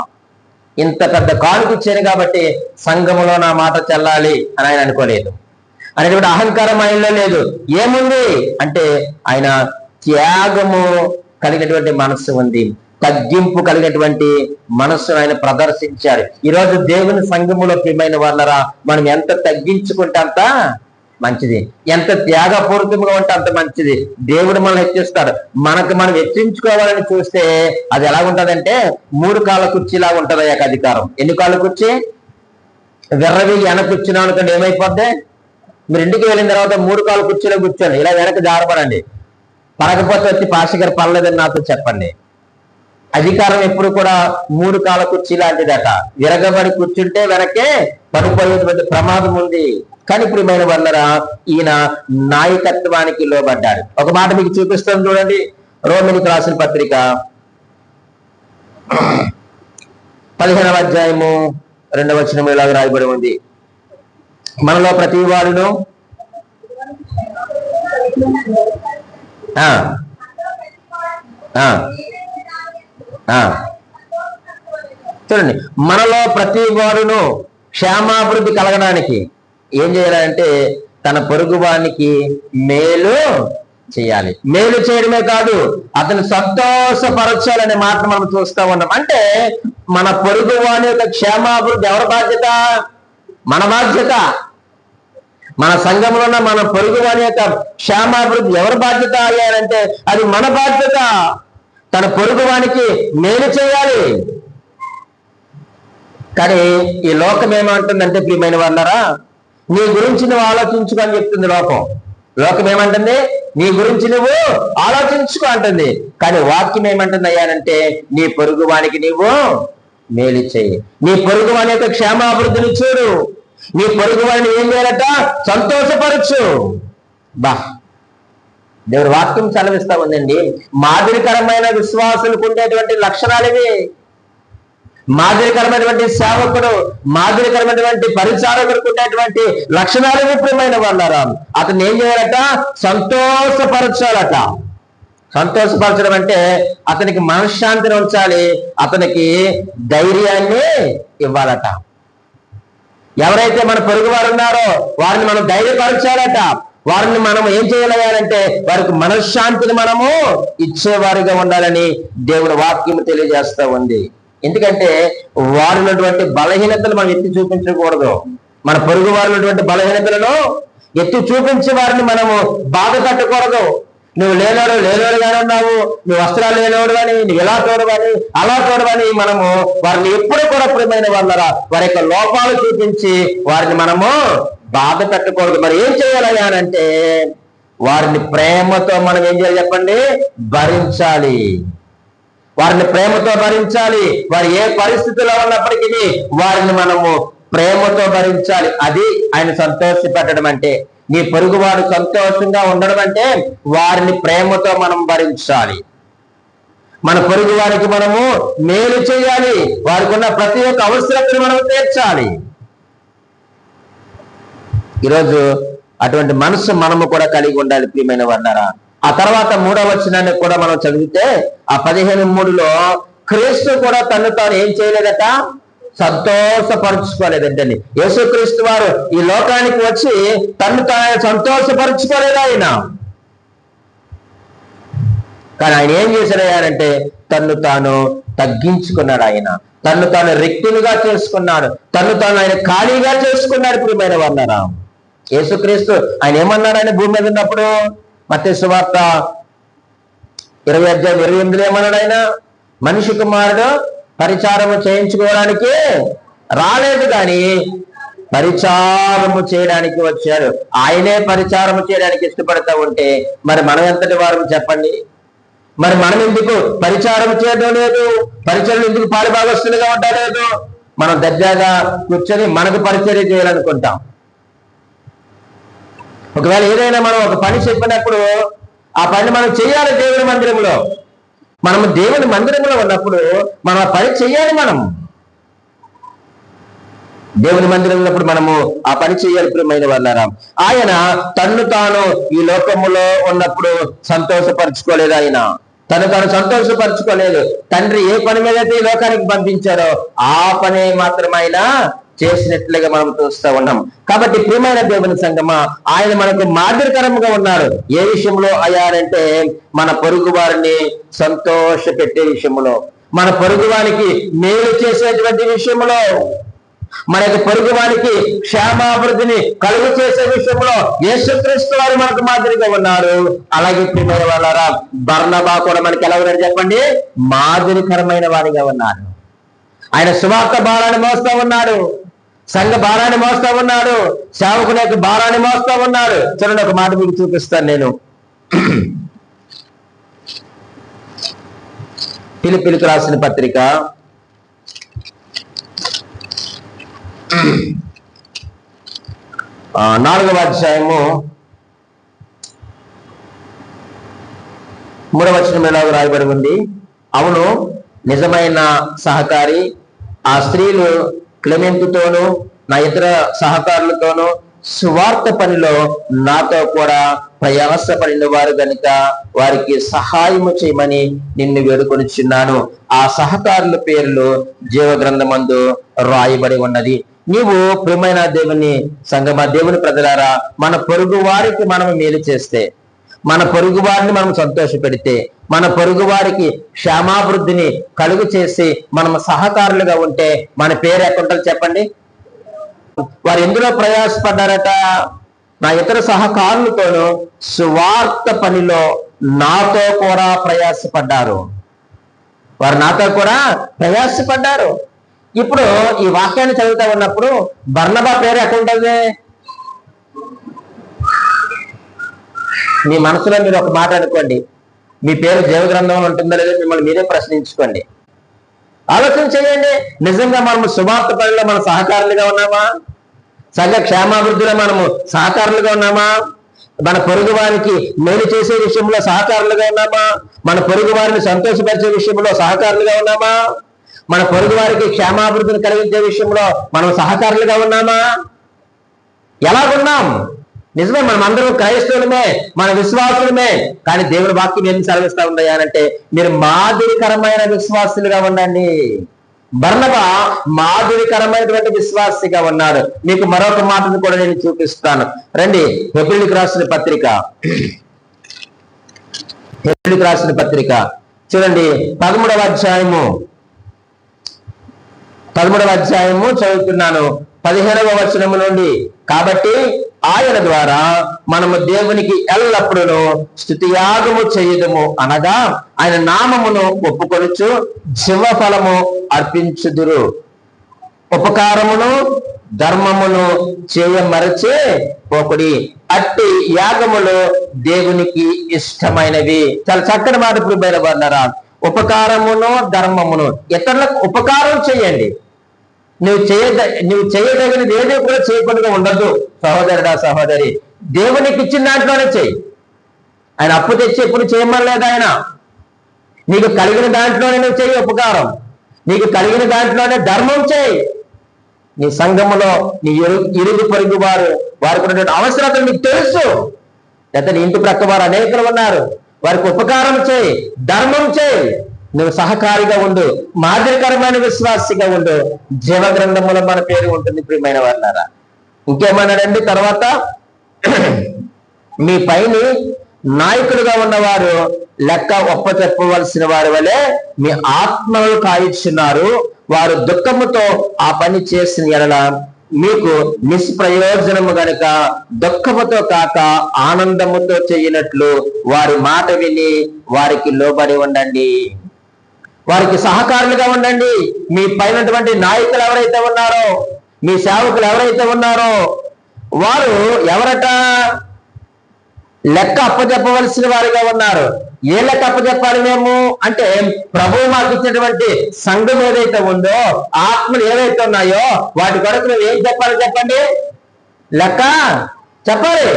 ఇంత పెద్ద కానుక ఇచ్చాను కాబట్టి సంఘములో నా మాట చెల్లాలి అని ఆయన అనుకోలేదు. అనేటువంటి అహంకారం ఆయనలో లేదు. ఏముంది అంటే ఆయన త్యాగము కలిగినటువంటి మనస్సు ఉంది, తగ్గింపు కలిగినటువంటి మనస్సును ఆయన ప్రదర్శించాడు. ఈరోజు దేవుని సంఘములో ప్రియమైన వాళ్ళరా, మనం ఎంత తగ్గించుకుంటే అంత మంచిది, ఎంత త్యాగపూరితంగా ఉంటే అంత మంచిది. దేవుడు మనల్ని హెచ్చిస్తాడు. మనకు మనం హెచ్చించుకోవాలని చూస్తే అది ఎలాగుంటదంటే 3 కాళ్ళ కుర్చీలాగా ఉంటది. ఆ అధికారం ఎన్ని కాళ్ళ కుర్చీ? వెర్రవీళ్ళు వెనక కూర్చున్నాం అనుకోండి, ఏమైపోద్ది? మీరు ఇంటికి వెళ్ళిన తర్వాత 3 కాళ్ళ కుర్చీలో కూర్చోండి, ఇలా వెనక జారపడండి, పడకపోతే వచ్చి పాస్టర్ గారు పర్లేదని నాతో చెప్పండి. అధికారం ఎప్పుడు కూడా 3 కాళ్ళ కుర్చీ లాంటిదట. విరగబడి కూర్చుంటే వెనకే పడిపోయేటువంటి ప్రమాదం ఉంది. కానీ ప్రియమైన వాళ్ళరా, ఈయన నాయకత్వానికి లోబడ్డాడు. ఒక మాట మీకు చూపిస్తాను చూడండి. రోమిలికి రాసిన పత్రిక 15వ అధ్యాయము 2వ వచనం ఇలాగ రాయబడి ఉంది. మనలో ప్రతి వాడును చూడండి, మనలో ప్రతి వాడును క్షేమాభివృద్ధి కలగడానికి ఏం చేయాలంటే తన పొరుగు వానికి మేలు చేయాలి. మేలు చేయడమే కాదు, అతను సంతోషపరచాలనే మాట మనం చూస్తూ ఉన్నాం. అంటే మన పొరుగు వాని యొక్క క్షేమాభివృద్ధి ఎవరి బాధ్యత? మన బాధ్యత. మన సంఘంలో ఉన్న మన పొరుగు వాని యొక్క క్షేమాభివృద్ధి ఎవరి బాధ్యత అయ్యారంటే అది మన బాధ్యత. తన పొరుగు వానికి మేలు చేయాలి. కానీ ఈ లోకం ఏమంటుందంటే ప్రియమైన వాళ్ళరా, నీ గురించి నువ్వు ఆలోచించుకో అని చెప్తుంది లోకం. లోకం ఏమంటుంది? నీ గురించి నువ్వు ఆలోచించుకో అంటుంది. కానీ వాక్యం ఏమంటుంది అయ్యానంటే నీ పొరుగు వానికి నీవు మేలు చేయి. నీ పొరుగు వాని యొక్క క్షేమాభివృద్ధిని చూడు. నీ పొరుగు వాడిని ఏం చేయాలట? సంతోషపరచు. బా, దేవుడు వాక్యం సెలవిస్తా ఉందండి. మాదిరికరమైన విశ్వాసులకు ఉండేటువంటి లక్షణాలు ఇవి. మాదిరికరమైనటువంటి సేవకుడు, మాదిరికరమైనటువంటి పరిచారకులకు ఉండేటువంటి లక్షణాలు ప్రియమైన వాళ్ళారా. అతను ఏం చేయాలట? సంతోషపరచాలట. సంతోషపరచడం అంటే అతనికి మనశ్శాంతిని ఉంచాలి, అతనికి ధైర్యాన్ని ఇవ్వాలట. ఎవరైతే మన పొరుగు వారు ఉన్నారో వారిని మనం ధైర్యపరచాలట. వారిని మనం ఏం చేయాలంటే వారికి మనశ్శాంతిని మనము ఇచ్చేవారిగా ఉండాలని దేవుని వాక్యం తెలియజేస్తా ఉంది. ఎందుకంటే వారినటువంటి బలహీనతలు మనం ఎత్తి చూపించకూడదు. మన పొరుగు వారినటువంటి బలహీనతలను ఎత్తి చూపించే వారిని మనము బాధ పెట్టకూడదు. నువ్వు లేనోడుగానే ఉన్నావు, నువ్వు వస్త్రాలు లేనోడు అని, నువ్వు ఇలా తోడవని అలా తోడవని మనము వారిని ఎప్పుడు కూడా ప్రియమైన వాళ్ళరా వారి యొక్క లోపాలు చూపించి వారిని మనము బాధ పెట్టకూడదు. మరి ఏం చేయాలి అంటే వారిని ప్రేమతో మనం ఏం చేయాలి చెప్పండి? భరించాలి. వారిని ప్రేమతో భరించాలి. వారు ఏ పరిస్థితిలో ఉన్నప్పటికీ వారిని మనము ప్రేమతో భరించాలి. అది ఆయన సంతోషపెట్టడం అంటే. నీ పొరుగువాడు సంతోషంగా ఉండడం అంటే వారిని ప్రేమతో మనం భరించాలి. మన పొరుగు వారికి మనము మేలు చేయాలి. వారికి ఉన్న ప్రతి ఒక్క అవసరతను మనం తీర్చాలి. ఈరోజు అటువంటి మనసు మనము కూడా కలిగి ఉండాలి ప్రియమైన వాళ్ళారా. ఆ తర్వాత 3వ వచనాన్ని కూడా మనం చదివితే ఆ 15:3లో క్రీస్తు కూడా తను తాను ఏం చేయలేదట? సంతోషపరుచుకోలేదండి. యేసుక్రీస్తు వారు ఈ లోకానికి వచ్చి తను తాను సంతోషపరుచుకోలేదు ఆయన. కానీ ఆయన ఏం చేశాడంటే తన్ను తాను తగ్గించుకున్నాడు. ఆయన తన్ను తాను రిక్తులుగా చేసుకున్నాడు. తన్ను తాను ఆయన ఖాళీగా చేసుకున్నాడు ప్రియమైన వాళ్ళారా. యేసుక్రీస్తు ఆయన ఏమన్నాడు? ఆయన భూమి మీద ఉన్నప్పుడు మత్తయి సువార్త 20:28 ఏమన్నాడు? ఆయన మనిషి కుమారుడు పరిచారము చేయించుకోవడానికి రాలేదు, కానీ పరిచారము చేయడానికి వచ్చాడు. ఆయనే పరిచారము చేయడానికి ఇష్టపడతా ఉంటే మరి మనం ఎంతటి వారు చెప్పండి? మరి మనం ఎందుకు పరిచారం చేయడం లేదు? పరిచయం ఎందుకు పాలుభాగస్తులుగా ఉండలేదు? మనం దర్జాగా కూర్చొని మనకు పరిచర్య చేయాలనుకుంటాం. ఒకవేళ ఏదైనా మనం ఒక పని చెప్పినప్పుడు ఆ పని మనం చేయాలి. దేవుని మందిరంలో మనము దేవుని మందిరంలో ఉన్నప్పుడు మనం ఆ పని చేయాలి. మనం దేవుని మందిరంలో ఉన్నప్పుడు మనము ఆ పని చేయాలి ప్రియమైన వాళ్ళారా. ఆయన తన్ను తాను ఈ లోకములో ఉన్నప్పుడు సంతోషపరచుకోలేదు. ఆయన తను తాను సంతోషపరచుకోలేదు. తండ్రి ఏ పని మీదైతే ఈ లోకానికి పంపించారో ఆ పని మాత్రం ఆయన చేసినట్లుగా మనం చూస్తూ ఉన్నాం. కాబట్టి ప్రియమైన దేవుని సంగమా, ఆయన మనకు మాదిరికరంగా ఉన్నాడు. ఏ విషయంలో అయ్యారంటే మన పొరుగు వారిని సంతోష పెట్టే విషయంలో, మన పొరుగు వారికి మేలు చేసేటువంటి విషయంలో, మన యొక్క పొరుగు వారికి క్షేమాభివృద్ధిని కలుగు చేసే విషయంలో యేసుక్రీస్తు వారు మనకు మాదిరిగా ఉన్నారు. అలాగే ప్రియమైన వాళ్ళారా, బర్నబా కూడా మనకి ఎలా ఉన్నారు చెప్పండి? మాదిరికరమైన వారిగా ఉన్నారు. ఆయన సువార్త భారాన్ని మోస్తూ ఉన్నాడు, సంఘ భారాన్ని మోస్తూ ఉన్నాడు, సేవకుని యొక్క భారాన్ని మోస్తూ ఉన్నాడు. చూడండి, ఒక మాట మీకు చూపిస్తాను నేను. ఫిలిప్పీయులకు రాసిన పత్రిక 4వ అధ్యాయము 3వ వచనం ఎలాగో రాయబడి ఉంది. అవును, నిజమైన సహకారి ఆ స్త్రీలు క్లెమెంతుతోనూ నా ఇతర సహకారులతోనూ సువార్త పనిలో నాతో కూడా ప్రయాసపడిన వారు గనుక వారికి సహాయము చేయమని నిన్ను వేడుకొనిచున్నాను. ఆ సహకారుల పేర్లు జీవగ్రంథమందు రాయబడి ఉన్నది. నీవు ప్రియమైన దేవుని సంగమా, దేవుని ప్రజలారా, మన పొరుగు వారికి మనం మేలు చేస్తే, మన పొరుగు వారిని మనం సంతోష పెడితే, మన పొరుగు వారికి క్షేమాభివృద్ధిని కలుగు చేసి మనం సహకారులుగా ఉంటే మన పేరు ఎక్కడుంటుంది చెప్పండి? వారు ఎందులో ప్రయాసపడ్డారట? నా ఇతర సహకారులతోనూ సువార్త పనిలో నాతో కూడా ప్రయాసపడ్డారు. వారు నాతో కూడా ప్రయాసపడ్డారు. ఇప్పుడు ఈ వాక్యాన్ని చదువుతా ఉన్నప్పుడు బర్నబా పేరు ఎక్కడుంటుంది? మీ మనసులో మీరు ఒక మాట అనుకోండి, మీ పేరు జీవగ్రంథంలో ఉంటుందో లేదో మిమ్మల్ని మీరే ప్రశ్నించుకోండి. ఆలోచన చేయండి. నిజంగా మనము సువార్త పనిలో మన సహకారులుగా ఉన్నామా? సంఘ క్షేమాభివృద్ధిలో మనము సహకారులుగా ఉన్నామా? మన పొరుగు వారికి మేలు చేసే విషయంలో సహకారులుగా ఉన్నామా? మన పొరుగు వారిని సంతోషపరిచే విషయంలో సహకారులుగా ఉన్నామా? మన పొరుగు వారికి క్షేమాభివృద్ధిని కలిగించే విషయంలో మనం సహకారులుగా ఉన్నామా? ఎలాగున్నాం? నిజమే, మనం అందరం క్రైస్తవులమే, మన విశ్వాసులమే. కానీ దేవుని వాక్యం ఏం సెలవిస్తా ఉందయ్యా అంటే, మీరు మాదిరికరమైన విశ్వాసులుగా ఉండండి. బర్నబా మాదిరికరమైనటువంటి విశ్వాసిగా ఉన్నాడు. మీకు మరొక మాటను కూడా నేను చూపిస్తాను. రండి, హెబ్రీయులకు రాసిన పత్రిక చూడండి, 13వ అధ్యాయము చదువుతున్నాను, 15వ వచనము నుండి. కాబట్టి ఆయన ద్వారా మనము దేవునికి ఎల్లప్పుడూ స్తుతియాగము చేయుదుము, అనగా ఆయన నామమును ఒప్పుకొనుచు జీవఫలము అర్పించుదురు. ఉపకారమును ధర్మమును చేయమరచే పోకుడి, అట్టి యాగములు దేవునికి ఇష్టమైనవి. చాలా చక్కని మాట ప్రియమైన వారులారా. ఉపకారమును ధర్మమును, ఇతరులకు ఉపకారం చేయండి. నువ్వు చేయదగినది ఏదో కూడా చేయకుండా ఉండద్దు సహోదరుడా, సహోదరి. దేవునికి ఇచ్చిన దాంట్లోనే చెయ్యి. ఆయన అప్పు తెచ్చి ఎప్పుడు చేయమనలేదు. ఆయన నీకు కలిగిన దాంట్లోనే నువ్వు చెయ్యి ఉపకారం, నీకు కలిగిన దాంట్లోనే ధర్మం చేయి. నీ సంఘములో నీ ఇరుగు పొరుగు వారికి ఉన్నటువంటి అవసరతలు నీకు తెలుసు. లేదా నీ ఇంటి ప్రక్క వారు అనేకులు ఉన్నారు, వారికి ఉపకారం చేయి, ధర్మం చేయి. నువ్వు సహకారిగా ఉండు, మాదిరికరమైన విశ్వాసిగా ఉండు. జీవగ్రంథములో మన పేరు ఉంటుంది ప్రియమైన వాళ్ళారా. ఇంకేమన్నాడండి తర్వాత? మీ పైని నాయకులుగా ఉన్నవారు లెక్క ఒప్ప చెప్పవలసిన వారి వలె మీ ఆత్మలు కాయిస్తున్నారు. వారు దుఃఖముతో ఆ పని చేసిన ఎడల మీకు నిష్ప్రయోజనము గనుక దుఃఖముతో కాక ఆనందముతో చేయనట్లు వారి మాట విని వారికి లోబడి ఉండండి. వారికి సహకారులుగా ఉండండి. మీ పైనటువంటి నాయకులు ఎవరైతే ఉన్నారో, మీ సేవకులు ఎవరైతే ఉన్నారో, వారు ఎవరట? లెక్క అప్పచెప్పవలసిన వారిగా ఉన్నారు. ఏ లెక్క అప్పచెప్పాలి మేము అంటే, ప్రభువు మాకు ఇచ్చినటువంటి సంఘం ఏదైతే ఉందో, ఆత్మలు ఏవైతే ఉన్నాయో వాటి కొరకు నువ్వు ఏం చెప్పాలి చెప్పండి? లెక్క చెప్పాలి.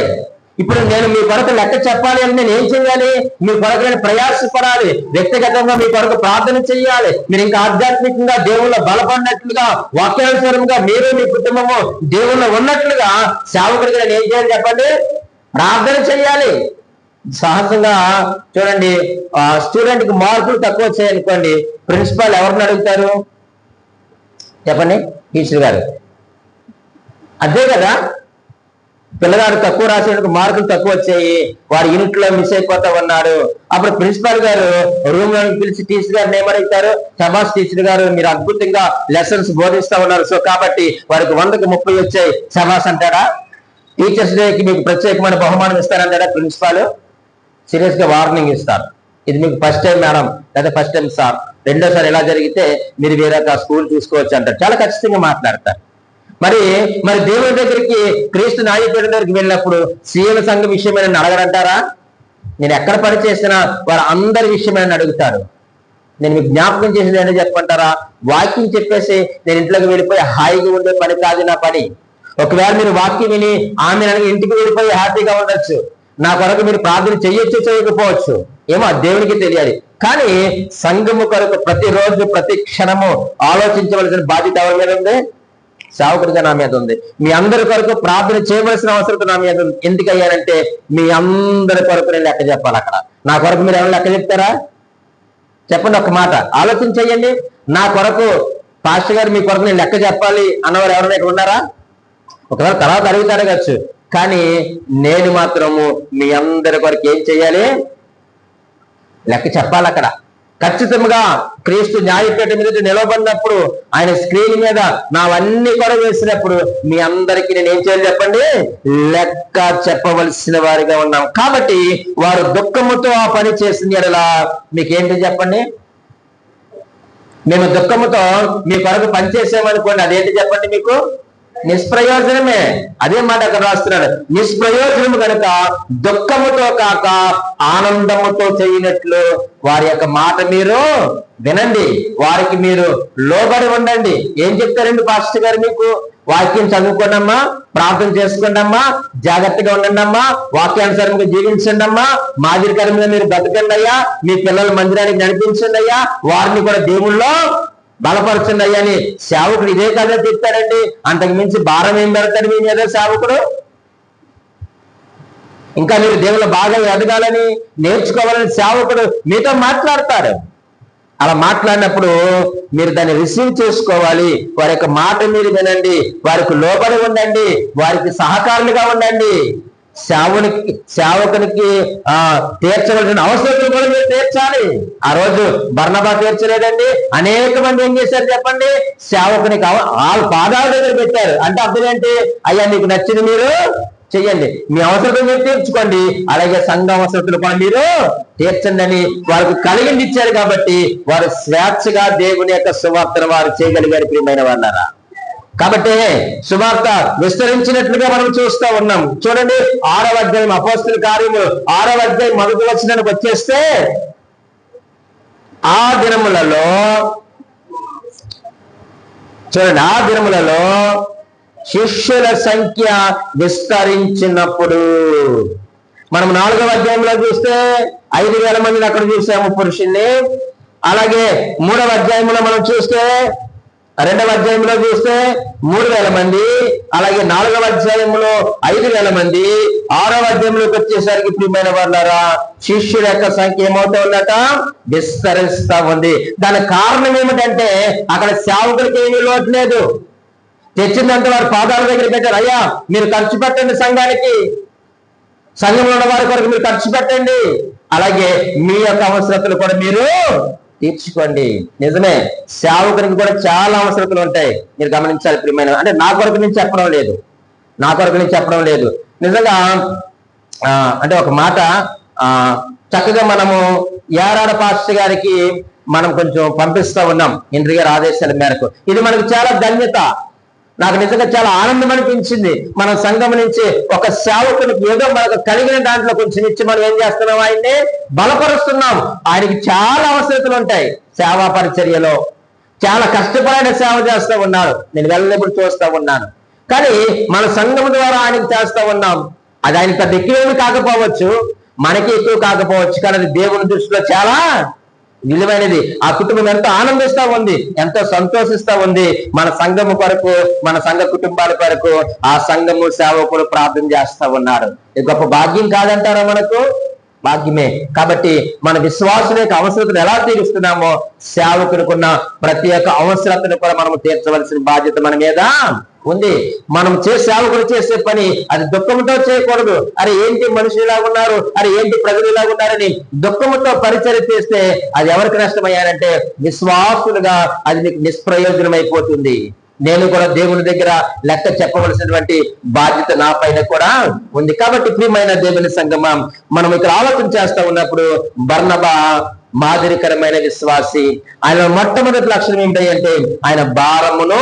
ఇప్పుడు నేను మీ కొరకు లెక్క చెప్పాలి అంటే నేను ఏం చేయాలి? మీ కొరకు నేను ప్రయాసపడాలి. వ్యక్తిగతంగా మీ కొరకు ప్రార్థన చేయాలి. మీరు ఇంకా ఆధ్యాత్మికంగా దేవుళ్ళ బలపడినట్లుగా, వాక్యానుసారంగా మీరు మీ కుటుంబము దేవుళ్ళ ఉన్నట్లుగా సేవకుడికి నేను ఏం చేయాలి చెప్పండి? ప్రార్థన చేయాలి. సహజంగా చూడండి, స్టూడెంట్ కి మార్కులు తక్కువ వచ్చాయనుకోండి, ప్రిన్సిపాల్ ఎవరిని అడుగుతారు చెప్పండి? టీచర్ గారు. అదే కదా, పిల్లగాడు తక్కువ రాసేందుకు మార్కులు తక్కువ వచ్చాయి, వాడు యూనిట్ లో మిస్ అయిపోతా ఉన్నాడు. అప్పుడు ప్రిన్సిపాల్ గారు రూమ్ లో పిలిచి టీచర్ గారిని ఏమడుగుతారు? శభాష్ టీచర్ గారు, మీరు అద్భుతంగా లెసన్స్ బోధిస్తా ఉన్నారు, సో కాబట్టి వారికి 100కి 30 వచ్చాయి, శభాష్ అంటాడా? టీచర్స్ డేకి మీకు ప్రత్యేకమైన బహుమానం ఇస్తారంటాడా ప్రిన్సిపాల్? సీరియస్ గా వార్నింగ్ ఇస్తారు. ఇది మీకు ఫస్ట్ టైం మేడం, లేదా ఫస్ట్ టైం సార్, రెండోసారి ఎలా జరిగితే మీరు వేరే స్కూల్ చూసుకోవచ్చు అంటారు. చాలా ఖచ్చితంగా మాట్లాడతారు. మరి దేవుని దగ్గరికి, క్రీస్తు నాయకుడి దగ్గరికి వెళ్ళినప్పుడు సీఎం సంఘం విషయమైన అడగరంటారా? నేను ఎక్కడ పని చేసినా వారు అందరి విషయమైన అడుగుతారు. నేను మీకు జ్ఞాపకం చేసేది ఏంటో చెప్పంటారా? వాక్యం చెప్పేసి నేను ఇంట్లోకి వెళ్ళిపోయి హాయిగా ఉండే పని కాదు నా పని. ఒకవేళ మీరు వాక్యం విని ఆమె ఇంటికి వెళ్ళిపోయి హ్యాపీగా ఉండొచ్చు, నా కొరకు మీరు ప్రార్థన చెయ్యొచ్చు చేయకపోవచ్చు, ఏమో దేవునికి తెలియాలి. కానీ సంఘము కొరకు ప్రతిరోజు ప్రతి క్షణము ఆలోచించవలసిన బాధ్యత ఎవరి మీద ఉంది? సేవకుడిగా నా మీద ఉంది. మీ అందరి కొరకు ప్రార్థన చేయవలసిన అవసరం నా మీద ఉంది. ఎందుకయ్యానంటే మీ అందరి కొరకు నేను లెక్క చెప్పాలి. అక్కడ నా కొరకు మీరు ఎవరు లెక్క చెప్తారా? చెప్పండి, ఒక మాట ఆలోచన చెయ్యండి. నా కొరకు పాస్టర్ గారు మీ కొరకు నేను లెక్క చెప్పాలి అన్నవారు ఎవరైనా ఇక్కడ ఉన్నారా? ఒకవేళ తర్వాత అడుగుతారు, కానీ నేను మాత్రము మీ అందరి కొరకు ఏం చెయ్యాలి? లెక్క చెప్పాలి. అక్కడ ఖచ్చితంగా క్రీస్తు న్యాయపీఠ మీద నిలబడినప్పుడు ఆయన స్క్రీన్ మీద నావన్నీ కూడా వేసినప్పుడు మీ అందరికీ నేను ఏం చేయాలి చెప్పండి? లెక్క చెప్పవలసిన వారిగా ఉన్నాం. కాబట్టి వారు దుఃఖముతో ఆ పని చేసింది ఎడలా మీకేంటి చెప్పండి? మేము దుఃఖముతో మీ కొరకు పనిచేసామనుకోండి, అదేంటి చెప్పండి? మీకు నిష్ప్రయోజనమే. అదే మాట అక్కడ రాస్తున్నాడు, నిష్ప్రయోజనము కనుక దుఃఖముతో కాక ఆనందముతో చేయనట్లు వారి యొక్క మాట మీరు వినండి, వారికి మీరు లోబడి ఉండండి. ఏం చెప్తారండి పాస్టర్ గారు? మీకు వాక్యం చదువుకోండమ్మా, ప్రార్థన చేసుకోండమ్మా, జాగ్రత్తగా ఉండండి అమ్మా, వాక్యానుసారంగా జీవించండి అమ్మా, మాదిరికరంగా మీరు బతకండి అయ్యా, మీ పిల్లల మందిరానికి నడిపించండి అయ్యా, వారిని కూడా దేవుళ్ళో బలపరచండి అయ్యా అని సేవకుడు ఇదే కదా చెప్తాడండి. అంతకు మించి భారం ఏం పెడతాడు మీ మీద సేవకుడు? ఇంకా మీరు దేవుళ్ళు బాగా ఎదగాలని నేర్చుకోవాలని సేవకుడు మీతో మాట్లాడతాడు. అలా మాట్లాడినప్పుడు మీరు దాన్ని రిసీవ్ చేసుకోవాలి. వారి యొక్క మాట మీరు వినండి, వారికి లోబడి ఉండండి, వారికి సహకారులుగా ఉండండి. సేవకునికి తీర్చవలసిన అవసరం కూడా మీరు తీర్చాలి. ఆ రోజు బర్నబా తీర్చలేదండి, అనేక మంది ఏం చేశారు చెప్పండి? సేవకునికి వాళ్ళ పాదాల దగ్గర పెట్టారు. అంటే అర్థం ఏంటి? అయ్యా నీకు నచ్చింది మీరు చెయ్యండి, మీ అవసరం మీరు తీర్చుకోండి, అలాగే సంఘ అవసరతలు కూడా మీరు తీర్చండి అని వారికి కలిగింది ఇచ్చారు. కాబట్టి వారు స్వేచ్ఛగా దేవుని యొక్క సువార్తను వారు చేయగలిగారు. ప్రియమైన వాళ్ళారా, కాబట్టి సువార్త విస్తరించినట్లుగా మనం చూస్తూ ఉన్నాం. చూడండి 6వ అధ్యాయం అపోస్తలుల కార్యములు 6వ అధ్యాయం 1వ వచనానికి వచ్చేస్తే, ఆ దినములలో చూడండి, ఆ దినములలో శిష్యుల సంఖ్య విస్తరించినప్పుడు, మనం 4వ అధ్యాయంలో చూస్తే 5,000 మందిని అక్కడ చూసాము పురుషుల్ని. అలాగే 3వ అధ్యాయంలో మనం చూస్తే, 2వ అధ్యాయంలో చూస్తే 3,000 మంది, అలాగే 4వ అధ్యాయంలో 5,000 మంది, 6వ అధ్యాయంలోకి వచ్చేసరికి ప్రియమైన వాళ్ళారా శిష్యుల యొక్క సంఖ్య ఏమవుతా ఉందట? విస్తరిస్తా ఉంది. దానికి కారణం ఏమిటంటే అక్కడ సేవకులకి ఏమీ లోటు లేదు. తెచ్చిందంటే వారి పాదాల దగ్గర పెట్టారు. అయ్యా మీరు ఖర్చు పెట్టండి, సంఘంలో ఉన్న వారి కొరకు మీరు ఖర్చు పెట్టండి, అలాగే మీ యొక్క అవసరతలు కూడా మీరు తీర్చుకోండి. నిజమే, సేవకునికి కూడా చాలా అవసరతలు ఉంటాయి, మీరు గమనించాలి ప్రియమైన. అంటే నా కొరకు నుంచి చెప్పడం లేదు, నిజంగా. అంటే ఒక మాట, చక్కగా మనము యారాడ పాస్టర్ గారికి మనం కొంచెం పంపిస్తా ఉన్నాం ఇంద్రి గారి ఆదేశాల మేరకు. ఇది మనకు చాలా ధన్యత. నాకు నిజంగా చాలా ఆనందం అనిపించింది. మన సంఘం నుంచి ఒక సేవకునికి ఏదో మనకు కలిగిన దాంట్లో కొంచెం ఇచ్చి మనం ఏం చేస్తున్నాం? ఆయన్ని బలపరుస్తున్నాం. ఆయనకి చాలా అవసరతలు ఉంటాయి సేవా పరిచర్యలో, చాలా కష్టపడిన సేవ చేస్తూ ఉన్నారు. నేను వెళ్ళినప్పుడు చూస్తూ ఉన్నాను. కానీ మన సంఘం ద్వారా ఆయనకి చేస్తూ ఉన్నాం. అది ఆయన పెద్ద ఎక్కువేమి కాకపోవచ్చు, మనకి ఎక్కువ కాకపోవచ్చు, కానీ అది దేవుని దృష్టిలో చాలా విలువైనది. ఆ కుటుంబం ఎంతో ఆనందిస్తా ఉంది, ఎంతో సంతోషిస్తా ఉంది. మన సంఘము కొరకు, మన సంఘ కుటుంబాల కొరకు ఆ సంఘము సేవకులు ప్రార్థన చేస్తా ఉన్నారు. ఇది గొప్ప భాగ్యం కాదంటారా? మనకు భాగ్యమే. కాబట్టి మన విశ్వాసం యొక్క అవసరతను ఎలా తీరుస్తున్నామో సేవకునికున్న ప్రతి ఒక్క అవసరతను కూడా మనం తీర్చవలసిన బాధ్యత మన మీద ఉంది. మనం సేవకులు చేసే పని అది దుఃఖంతో చేయకూడదు. అరే ఏంటి మనుషులు ఇలాగున్నారు, అరే ఏంటి ప్రజలు ఇలాగున్నారని దుఃఖంతో పరిచర్య చేస్తే అది ఎవరికి నష్టమయ్యారంటే విశ్వాసులుగా అది మీకు నిష్ప్రయోజనం అయిపోతుంది. నేను కూడా దేవుని దగ్గర లెక్క చెప్పవలసినటువంటి బాధ్యత నా పైన కూడా ఉంది. కాబట్టి ప్రియమైన దేవుని సంగమం, మనం ఇక్కడ ఆలోచన చేస్తా ఉన్నప్పుడు బర్నబా మాదిరికరమైన విశ్వాసి. ఆయన మొట్టమొదటి లక్షణం ఏంటంటే ఆయన భారమును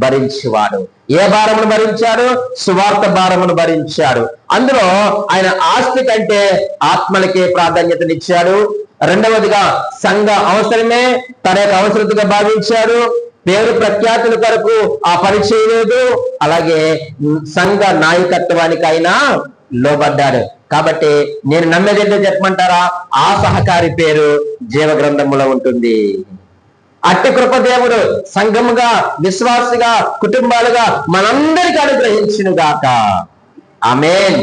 భరించేవాడు. ఏ భారమును భరించాడు? సువార్త భారమును భరించాడు. అందులో ఆయన ఆస్తి కంటే ఆత్మలకే ప్రాధాన్యతనిచ్చాడు. రెండవదిగా సంఘ అవసరమే తన యొక్క అవసరతగా భావించాడు. పేరు ప్రఖ్యాతుల కొరకు ఆ పని చేయలేదు. అలాగే సంఘ నాయకత్వానికైనా లోబడ్డాడు. కాబట్టి నేను నమ్మేది ఏంటో చెప్పమంటారా? ఆ సహకారి పేరు జీవ గ్రంథములో ఉంటుంది. అట్టి కృప దేవుడు సంఘముగా, విశ్వాసిగా, కుటుంబాలుగా మనందరికీ అనుగ్రహించును గాక. ఆమేన్.